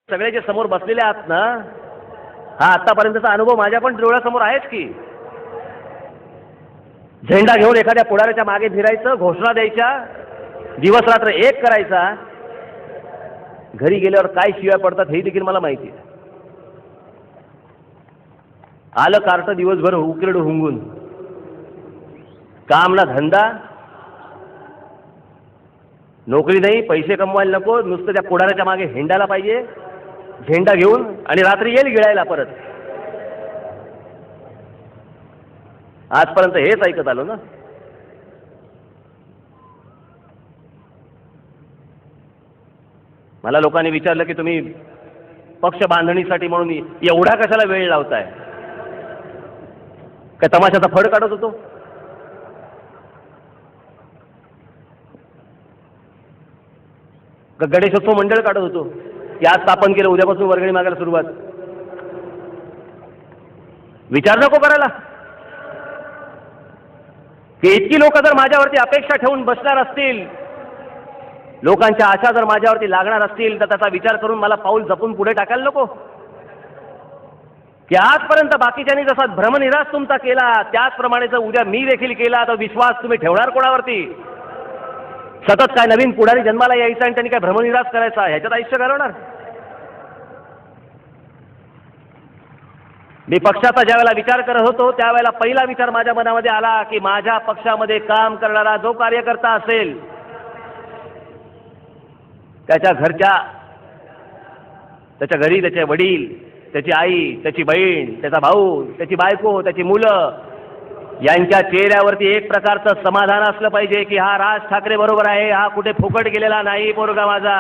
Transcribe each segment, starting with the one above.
सगळे जे समोर बसलेले आहात ना, हा आतापर्यंतचा अनुभव माझ्या पण डोळ्यासमोर आहेच की. झेंडा घेऊन एखाद्या पुढाऱ्याच्या मागे फिरायचं, घोषणा द्यायच्या, दिवस रात्र एक करायचा. घरी गेल्यावर काय शिव्या पडतात हे देखील मला माहिती आहे. आलं कार्ट दिवसभर उकिरड हुंगून, काम ना धंदा, नोकरी नाही, पैसे कमवायला नको, नुसतं त्या पुढाऱ्याच्या मागे हिंडायला पाहिजे झेंडा घेऊन, आणि रात्री येईल गिळायला परत. आजपर्यंत हेच ऐकत आलो ना. मला लोकांनी विचारलं की तुम्ही पक्ष बांधणीसाठी म्हणून एवढा कशाला वेळ लावताय? काय तमाशाचा फड काढत होतो? का गणेशोत्सव मंडळ काढत होतो की आज स्थापन केलं, उद्यापासून वर्गणी मागायला सुरुवात? विचार नको करायला की इतकी लोक जर माझ्यावरती अपेक्षा ठेवून बसणार असतील, लोकांच्या आशा जर माझ्यावरती लागणार असतील, तर त्याचा विचार करून मला पाऊल जपून पुढे टाकायला नको की आजपर्यंत बाकीच्यांनी जसा भ्रमनिरास तुमचा केला त्याचप्रमाणे जर उद्या मी देखील केला तर विश्वास तुम्ही ठेवणार कोणावरती? सतत काय नवीन पुढारी जन्माला यायचा आणि त्यांनी काय भ्रमनिरास करायचा, ह्याच्यात आयुष्य घालवणार? मी पक्षाचा ज्यावेळेला विचार करत होतो त्यावेळेला पहिला विचार माझ्या मनामध्ये आला की माझ्या पक्षामध्ये काम करणारा जो कार्यकर्ता असेल त्याच्या घरच्या, त्याच्या घरी त्याचे वडील, त्याची आई, त्याची बहीण, त्याचा भाऊ, त्याची बायको, त्याची मुलं यांच्या चेहऱ्यावरती एक प्रकारचं समाधान असलं पाहिजे की हा राज ठाकरे बरोबर आहे, हा कुठे फुकट गेलेला नाही पोरगा माझा.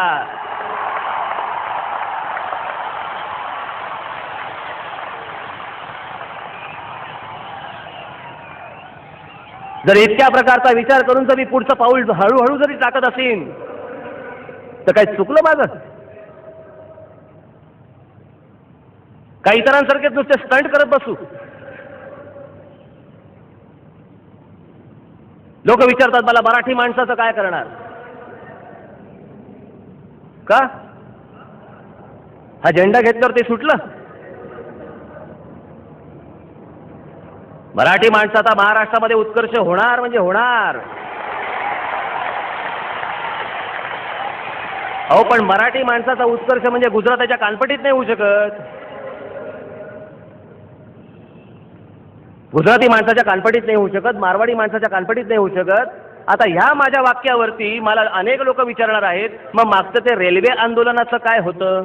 जर इतक्या प्रकारचा विचार करून जर मी पुढचं पाऊल हळूहळू जरी टाकत असेन तर काही चुकलं माझं? काही इतरांसारखेच नुसते स्टंट करत बसू? लोक विचारतात मला, मराठी माणसाचं काय करणार? का हा झेंडा घेतल्यावर ते सुटलं? मराठी माणसाचा महाराष्ट्रामध्ये उत्कर्ष होणार म्हणजे होणार. अहो पण मराठी माणसाचा उत्कर्ष म्हणजे गुजराताच्या कानपटीत नाही होऊ शकत, गुजराती माणसाच्या कानपटीत नाही होऊ शकत, मारवाडी माणसाच्या कानपटीत नाही होऊ शकत. आता ह्या माझ्या वाक्यावरती मला अनेक लोक विचारणार आहेत, मग मागचं ते रेल्वे आंदोलनाचं काय होतं?